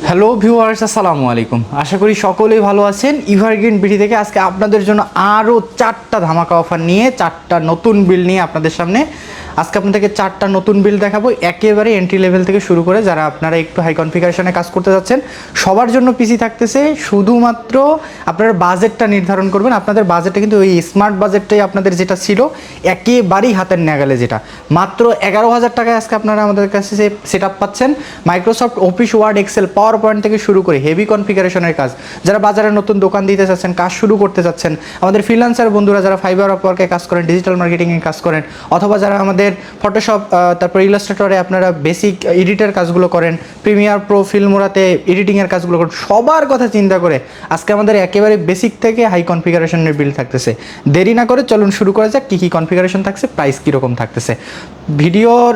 Hello viewers, আসসালামু আলাইকুম। আশা করি সকলেই ভালো আছেন। এভারগ্রিন বিডি থেকে আজকে আপনাদের জন্য আরও 4টা ধামাকা অফার নিয়ে 4টা নতুন বিল নিয়ে আপনাদের সামনে আজকে আপনাদেরকে 4টা নতুন বিল দেখাবো। একেবারে এন্ট্রি লেভেল থেকে শুরু করে যারা আপনারা একটু হাই কনফিগারেশনে কাজ করতে যাচ্ছেন সবার জন্য পিসি থাকতেছে। শুধুমাত্র আপনারা বাজেটটা নির্ধারণ করবেন। আপনাদের বাজেটটা কিন্তু ওই স্মার্ট বাজেটটাই আপনাদের যেটা ছিল একেবারেই হাতের নাগালে, যেটা মাত্র 11,000 টাকায় আজকে আপনারা আমাদের কাছে সেট আপ পাচ্ছেন। Microsoft Office, Word, Excel, PowerPoint থেকে শুরু করে হেভি কনফিগারেশনের কাজ, যারা বাজারে নতুন দোকান দিতে চাচ্ছেন, কাজ শুরু করতে চাচ্ছেন, আমাদের ফ্রিল্যান্সার বন্ধুরা যারা ফাইবার আপওয়ার্কে কাজ করেন, ডিজিটাল মার্কেটিংয়ে কাজ করেন, অথবা যারা আমাদের ফটোশপ তারপর ইলাস্ট্রেটরে আপনারা বেসিক এডিটের কাজগুলো করেন, প্রিমিয়ার প্রো, ফিল্মোরাতে এডিটিংয়ের কাজগুলো করেন, সবার কথা চিন্তা করে আজকে আমাদের একেবারে বেসিক থেকে হাই কনফিগারেশনের বিল থাকতেছে। দেরি না করে চলুন শুরু করা যাক। কী কী কনফিগারেশন থাকছে, প্রাইস কীরকম থাকতেছে। ভিডিওর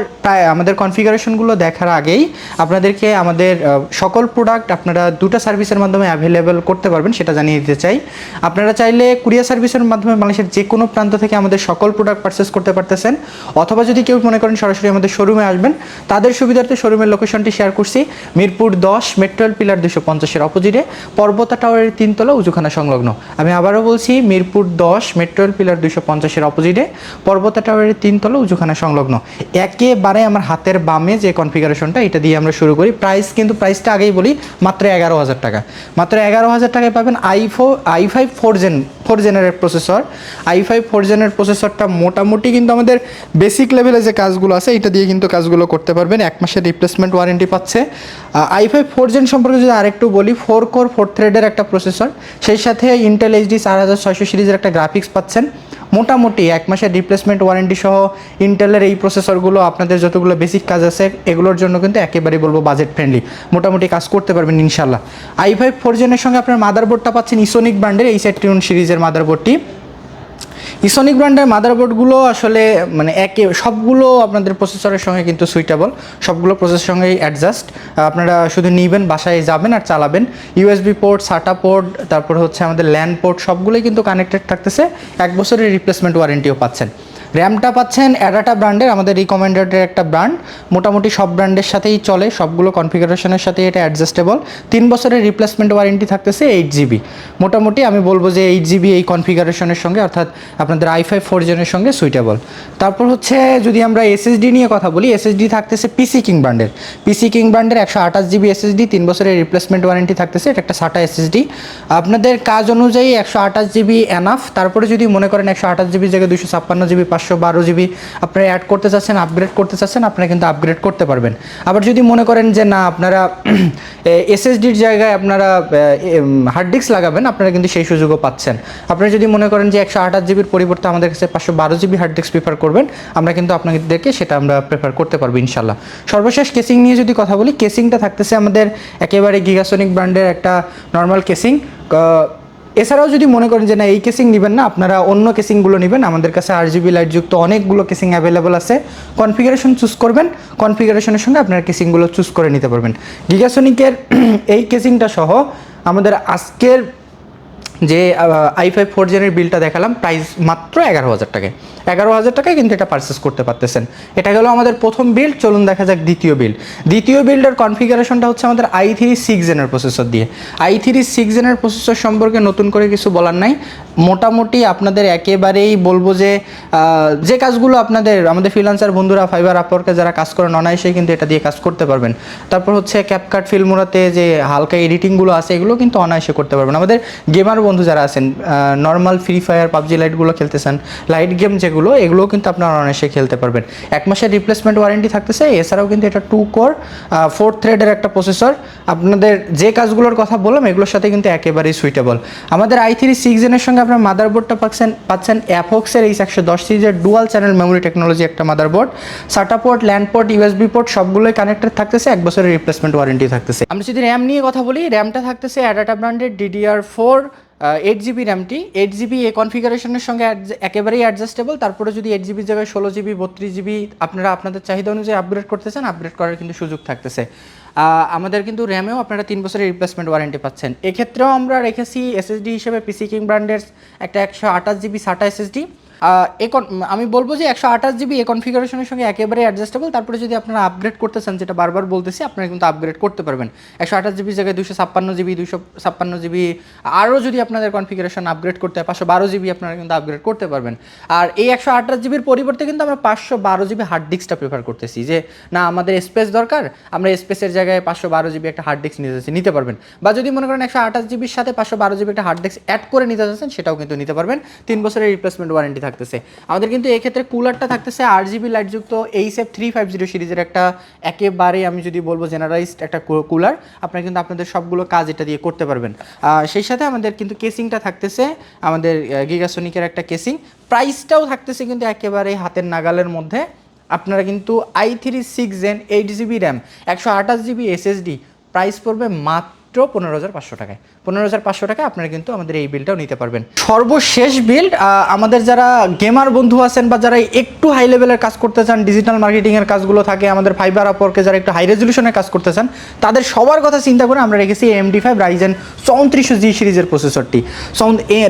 আমাদের কনফিগারেশনগুলো দেখার আগেই আপনাদেরকে আমাদের সকল প্রোডাক্ট আপনারা দুটো সার্ভিসের মাধ্যমে অ্যাভেলেবেল করতে পারবেন সেটা জানিয়ে দিতে চাই। আপনারা চাইলে কুরিয়ার সার্ভিসের মাধ্যমে বাংলাদেশের যে কোনো প্রান্ত থেকে আমাদের সকল প্রোডাক্ট পারচেস করতে পারতেছেন, অথবা যদি কেউ মনে করেন সরাসরি আমাদের শোরুমে আসবেন, তাদের সুবিধার্থে শোরুমের লোকেশনটি শেয়ার করছি। মিরপুর 10 মেট্রোল পিলার 250-এর অপোজিটে পর্বতা টাওয়ারের 3তলা উজুখানা সংলগ্ন। আমি আবারও বলছি, মিরপুর 10 মেট্রোল পিলার 250-এর অপোজিটে পর্বতা টাওয়ারের 3তলা উজুখানা সংলগ্ন। একেবারে আমার হাতের বামে যে কনফিগারেশনটা, এটা দিয়ে আমরা শুরু করি। প্রাইসটা আগেই বলি, মাত্র 11,000 টাকা। মাত্র 11,000 টাকায় পাবেন i5 4 জেনারের প্রসেসর। i5 4 জেনের প্রসেসরটা মোটামুটি কিন্তু আমাদের বেসিক লেভেলে যে কাজগুলো আছে এটা দিয়ে কিন্তু কাজগুলো করতে পারবেন। 1 মাসের রিপ্লেসমেন্ট ওয়ারেন্টি পাচ্ছে। i5 4 জেন সম্পর্কে যদি আরেকটু বলি, 4 কোর 4 থ্রেডের একটা প্রসেসর, সেই সাথে ইন্টেল এইচডি 4600 সিরিজের একটা গ্রাফিক্স পাচ্ছেন। মোটামুটি 1 মাসের রিপ্লেসমেন্ট ওয়ারেন্টি সহ ইন্টেলের এই প্রসেসরগুলো আপনাদের যতগুলো বেসিক কাজ আছে এগুলোর জন্য কিন্তু একেবারেই বলবো বাজেট ফ্রেন্ডলি, মোটামুটি কাজ করতে পারবেন ইনশাল্লাহ। i5 4 জেনের সঙ্গে আপনার মাদারবোর্ডটা পাচ্ছেন ইসোনিক ব্র্যান্ডের এই সেটটিউন সিরিজের মাদারবোর্ডটি। ইসোনিক ব্র্যান্ডের মাদারবোর্ডগুলো আসলে মানে সবগুলো আপনাদের প্রসেসরের সঙ্গে কিন্তু সুইটেবল, সবগুলো প্রসেসরের সঙ্গেই অ্যাডজাস্ট। আপনারা শুধু নিবেন, বাসায় যাবেন আর চালাবেন। ইউএসবি পোর্ট, সাটা পোর্ট, তারপর হচ্ছে আমাদের ল্যান পোর্ট, সবগুলোই কিন্তু কানেক্টেড থাকতেছে। 1 বছরের রিপ্লেসমেন্ট ওয়ারেন্টিও পাচ্ছেন। র্যামটা পাচ্ছেন অ্যাডাটা ব্র্যান্ডের, আমাদের রিকমেন্ডেডের একটা ব্র্যান্ড। মোটামুটি সব ব্র্যান্ডের সাথেই চলে, সবগুলো কনফিগারেশনের সাথে এটা অ্যাডজাস্টেবল। 3 বছরের রিপ্লেসমেন্ট ওয়ারেন্টি থাকতেছে। 8GB, মোটামুটি আমি বলবো যে 8GB এই কনফিগারেশনের সঙ্গে, অর্থাৎ আপনাদের i5 4 জেনের সঙ্গে সুইটেবল। তারপর হচ্ছে যদি আমরা এসএসডি নিয়ে কথা বলি, এসএসডি থাকতেছে পিসি কিং ব্র্যান্ডের। পিসি কিং ব্র্যান্ডের 128GB এসএসডি, 3 বছরের রিপ্লেসমেন্ট ওয়ারেন্টি থাকতেছে। এটা একটা SATA এসএসডি। আপনাদের কাজ অনুযায়ী 128GB এনাফ। তারপরে যদি মনে করেন 128GB জায়গায় 256GB, 512GB আপনারা অ্যাড করতে চাচ্ছেন, আপগ্রেড করতে চাচ্ছেন, আপনারা কিন্তু আপগ্রেড করতে পারবেন। আবার যদি মনে করেন যে না, আপনারা এসএসডির জায়গায় আপনারা হার্ড ডিস্ক লাগাবেন, আপনারা কিন্তু সেই সুযোগও পাচ্ছেন। আপনারা যদি মনে করেন যে 128GBর পরিবর্তে আমাদের কাছে 512GB হার্ড ডিস্ক প্রেফার করবেন, আমরা কিন্তু আপনাদেরকে সেটা আমরা প্রেফার করতে পারবো ইনশাল্লাহ। সর্বশেষ কেসিং নিয়ে যদি কথা বলি, কেসিংটা থাকতেছে আমাদের একেবারে গিগাসনিক ব্র্যান্ডের একটা নর্মাল কেসিং। এছাড়াও যদি মনে করেন যে না এই কেসিং নেবেন না, আপনারা অন্য কেসিংগুলো নেবেন, আমাদের কাছে RGB লাইটযুক্ত অনেকগুলো কেসিং অ্যাভেলেবল আছে। কনফিগারেশন চুজ করবেন, কনফিগারেশনের সঙ্গে আপনারা কেসিংগুলো চুজ করে নিতে পারবেন। গিগাসনিকের এই কেসিংটা সহ আমাদের আজকের যে i5 4 জেনের বিলটা দেখালাম, প্রাইস মাত্র 11,000 টাকায়। 11,000 টাকায় কিন্তু এটা পারচেস করতে পারতেছেন। এটা গেল আমাদের প্রথম বিল। চলুন দেখা যাক দ্বিতীয় বিল। দ্বিতীয় বিল্ডের কনফিগারেশনটা হচ্ছে আমাদের i3 6 জেনের প্রসেসর দিয়ে। i3 6 জেনের প্রসেসর সম্পর্কে নতুন করে কিছু বলার নাই। মোটামুটি আপনাদের একেবারেই বলবো যে যে কাজগুলো আমাদের ফ্রিল্যান্সার বন্ধুরা ফাইবার আপওয়ার্কে যারা কাজ করেন অনায়াসেই কিন্তু এটা দিয়ে কাজ করতে পারবেন। তারপর হচ্ছে ক্যাপকাট, ফিল্মোরাতে যে হালকা এডিটিংগুলো আছে এগুলো কিন্তু অনায়াসে করতে পারবেন। আমাদের গেমার বন্ধু যারা আছেন, নর্মাল ফ্রি ফায়ার, পাবজি লাইটগুলো খেলতেছেন, লাইট গেম যেগুলো, এগুলোও কিন্তু আপনারা অনায়াসে খেলতে পারবেন। 1 মাসের রিপ্লেসমেন্ট ওয়ারেন্টি থাকতেছে। এছাড়াও কিন্তু এটা 2 কোর 4 থ্রেডের একটা প্রসেসর। আপনাদের যে কাজগুলোর কথা বললাম এগুলোর সাথে কিন্তু একেবারেই সুইটেবল। আমাদের i3 6 জেনের সঙ্গে আপনার মাদারবোর্ডটা পাচ্ছেন অ্যাপক্সের H110 সিরিজের ডুয়াল চ্যানেল মেমোরি টেকনোলজি একটা motherboard. SATA port, LAN port, USB port সবগুলোই কানেক্টেড থাকতেছে। 1 বছরের রিপ্লেসমেন্ট ওয়ারেন্টি থাকতেছে। আমরা যদি র্যাম নিয়ে কথা বলি, র্যামটা থাকতেছে অ্যাডাটা ব্র্যান্ডের DDR4 8GB র্যামটি। 8GB এই কনফিগারেশনের সঙ্গে একেবারেই অ্যাডজাস্টেবল। তারপরে যদি 8GB জায়গায় 16GB, 32GB আপনারা আপনাদের চাহিদা অনুযায়ী আপগ্রেড করতে চান, আপগ্রেড করার কিন্তু সুযোগ থাকতেছে। আমাদের কিন্তু র্যামেও আপনারা 3 বছরের রিপ্লেসমেন্ট ওয়ারেন্টি পাচ্ছেন। এক্ষেত্রেও আমরা রেখেছি এসএসডি হিসেবে পিসি কিং ব্র্যান্ডের একটা 128GB SATA এসএসডি। আমি বলবো যে 128 GB এই কনফিগারেশনের সঙ্গে একেবারে অ্যাডজাস্টেবল। তারপরে যদি আপনারা আপগ্রেড করতে চান, যেটা বারবার বলতেছি, আপনারা কিন্তু আপগ্রেড করতে পারবেন। 128 GB জায়গায় 256 GB, 256 GB, আরও যদি আপনাদের কনফিগারেশন আপগ্রেড করতে হয় 512 GB আপনারা কিন্তু আপগ্রেড করতে পারবেন। আর এই 128 GB পরিবর্তে কিন্তু আমরা 512 GB হার্ড ডিস্কটা প্রেফার করতেছি, যে না আমাদের স্পেস দরকার, আমরা স্পেসের জায়গায় 512 GB একটা হার্ড ডিস্ক নিতে পারবেন। বা যদি মনে করেন 128 GB সাথে 512 GB একটা হার্ড ডিস্ক অ্যাড করে নিতে চাচ্ছেন, সেটাও কিন্তু নিতে পারবেন। 3 বছরের রিপ্লেসমেন্ট ওয়ারেন্টি থাকতেছে আমাদের। কিন্তু এই ক্ষেত্রে কুলারটা থাকতেছে 8GB লাইটযুক্ত এইচএফ 350 সিরিজের একটা, একেবারে আমি যদি বলবো জেনারেলাইজড একটা কুলার। আপনারা কিন্তু আপনাদের সবগুলো কাজ এটা দিয়ে করতে পারবেন। সেই সাথে আমাদের কিন্তু কেসিংটা থাকতেছে আমাদের গিগাসোনিকের একটা কেসিং। প্রাইসটাও থাকতেছে কিন্তু একেবারে হাতের নাগালের মধ্যে। আপনারা কিন্তু i3 6 Gen 8GB RAM 128GB SSD price পড়বে মাত্র 15,500 টাকায়। 15,500 টাকায় আপনারা কিন্তু আমাদের এই বিলটাও নিতে পারবেন। সর্বশেষ বিল্ড, আমাদের যারা গেমার বন্ধু আছেন বা যারা একটু হাই লেভেলের কাজ করতে চান, ডিজিটাল মার্কেটিংয়ের কাজগুলো থাকে আমাদের ফাইবার আপওয়ার্কে, যারা একটু হাই রেজলিউশনের কাজ করতে চান, তাদের সবার কথা চিন্তা করে আমরা রেখেছি AMD5 Ryzen 3400G সিরিজের প্রসেসরটি।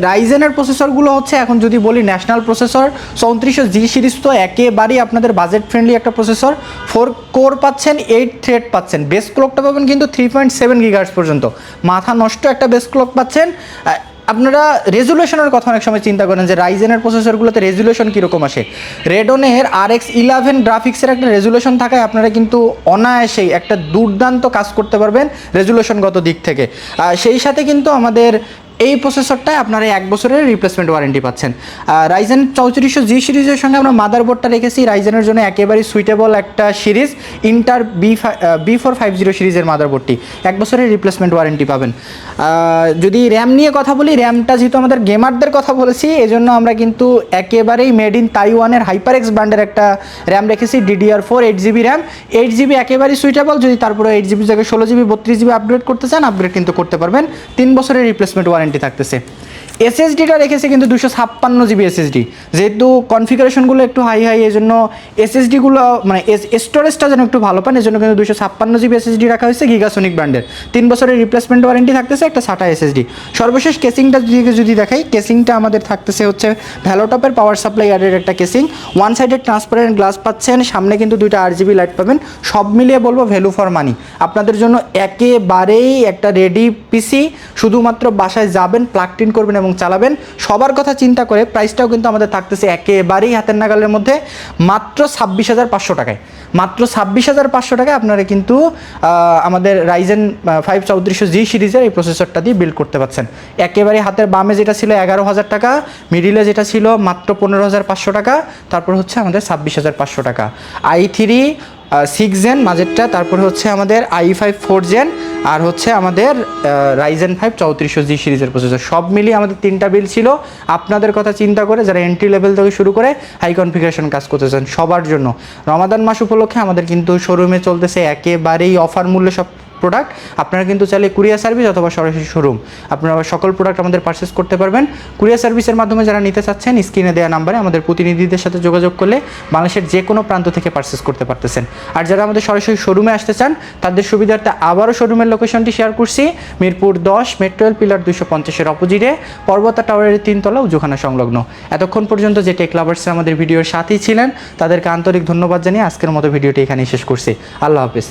রাইজেনের প্রসেসরগুলো হচ্ছে, এখন যদি বলি ন্যাশনাল প্রসেসর 3400G সিরিজ তো একেবারেই আপনাদের বাজেট ফ্রেন্ডলি একটা প্রসেসর। 4 কোর পাচ্ছেন, 8 থ্রেড পাচ্ছেন, বেস ক্লকটা পাবেন কিন্তু 3.7 GHz পর্যন্ত, মাথা নষ্ট একটা বেস ক্লক পাচ্ছেন। আপনারা রেজুলেশনের কথা অনেক সময় চিন্তা করেন যে রাইজেনের প্রসেসরগুলোতে রেজুলেশন কীরকম আসে। রেডনের RX 11 গ্রাফিক্সের একটা রেজুলেশন থাকায় আপনারা কিন্তু অনায়াসেই একটা দুর্দান্ত কাজ করতে পারবেন রেজুলেশনগত দিক থেকে। সেই সাথে কিন্তু আমাদের এই প্রসেসরটায় আপনারা 1 বছরের রিপ্লেসমেন্ট ওয়ারেন্টি পাচ্ছেন। রাইজেন 3400G সিরিজের সঙ্গে আমরা মাদারবোর্ডটা রেখেছি রাইজেনের জন্য একেবারেই সুইটেবল একটা সিরিজ, ইন্টার B450 সিরিজের মাদারবোর্ডটি। 1 বছরের রিপ্লেসমেন্ট ওয়ারেন্টি পাবেন। যদি র্যাম নিয়ে কথা বলি, র্যামটা যেহেতু আমাদের গেমারদের কথা বলেছি, এজন্য আমরা কিন্তু একেবারেই মেড ইন তাইওয়ানের HyperX ব্র্যান্ডের একটা র্যাম রেখেছি, DDR4 8GB র্যাম। 8GB একেবারেই সুইটেবল। যদি তারপরে 8GB জায়গায় 16GB 32GB আপগ্রেড করতে চান, আপগ্রেড কিন্তু করতে পারবেন। 3 বছরের রিপ্লেসমেন্ট ওয়ারেন্টি থাকতেছে। এসএসডিটা রেখেছে কিন্তু 256GB SSD, যেহেতু কনফিগারেশনগুলো একটু হাই এই জন্য এসএসডিগুলো মানে স্টোরেজটা যেন একটু ভালো পান, এই জন্য কিন্তু 256GB SSD রাখা হয়েছে গিগাসোনিক ব্র্যান্ডের। 3 বছরের রিপ্লেসমেন্ট ওয়ারেন্টি থাকতেছে একটা SATA SSD। সর্বশেষ কেসিংটা যদি দেখাই, কেসিংটা আমাদের থাকতেছে হচ্ছে ভ্যালোটপের পাওয়ার সাপ্লাই অ্যাডের একটা casing. One sided transparent glass পাচ্ছেন, সামনে কিন্তু 2টা RGB লাইট পাবেন। সব মিলিয়ে বলবো ভ্যালু ফর মানি আপনাদের জন্য একেবারেই একটা রেডি পিসি। শুধুমাত্র বাসায় যাবেন, প্লাগ ইন করবেন এবং চালাবেন। সবার কথা চিন্তা করে প্রাইসটাও কিন্তু আমাদের থাকতেছে একেবারেই হাতের নাগালের মধ্যে, মাত্র 26,500 টাকায়। মাত্র 26,500 টাকায় আপনারা কিন্তু আমাদের রাইজেন 5 3400G সিরিজের এই প্রসেসরটা দিয়ে বিল্ড করতে পারছেন। একেবারে হাতের বামে যেটা ছিল 11,000 টাকা, মিডিলে যেটা ছিল মাত্র 15,500 টাকা, তারপর হচ্ছে আমাদের 26,500 টাকা। i3 6 Gen মাঝেরটা, তারপরে হচ্ছে আমাদের i5 4 Gen, আর হচ্ছে আমাদের রাইজেন 5 3400G সিরিজের প্রসেসর। সব মিলিয়ে আমাদের 3টা বিল ছিল। আপনাদের কথা চিন্তা করে যারা এন্ট্রি লেভেল থেকে শুরু করে হাই কনফিগারেশন কাজ করতে চান, সবার জন্য রমাদান মাস উপলক্ষে আমাদের কিন্তু শোরুমে চলতেছে একেবারেই অফার মূল্যে সব প্রোডাক্ট। আপনারা কিন্তু চাইলে কুরিয়ার সার্ভিস অথবা সরাসরি শোরুম আপনারা সকল প্রোডাক্ট আমাদের পারচেস করতে পারবেন। কুরিয়ার সার্ভিসের মাধ্যমে যারা নিতে চাচ্ছেন, স্ক্রিনে দেওয়া নাম্বারে আমাদের প্রতিনিধিদের সাথে যোগাযোগ করলে বাংলাদেশের যে কোনো প্রান্ত থেকে পারচেস করতে পারতেছেন। আর যারা আমাদের সরাসরি শোরুমে আসতে চান, তাদের সুবিধার্থে আবারও শোরুমের লোকেশনটি শেয়ার করছি। মিরপুর 10 মেট্রো রেল পিলার 250-এর অপোজিটে পর্বতা টাওয়ারের 3 তলা উজুখানা সংলগ্ন। এতক্ষণ পর্যন্ত যে টেক লাভার্সরা আমাদের ভিডিওর সাথেই ছিলেন, তাদেরকে আন্তরিক ধন্যবাদ জানিয়ে আজকের মতো ভিডিওটি এখানেই শেষ করছি। আল্লাহ হাফেজ।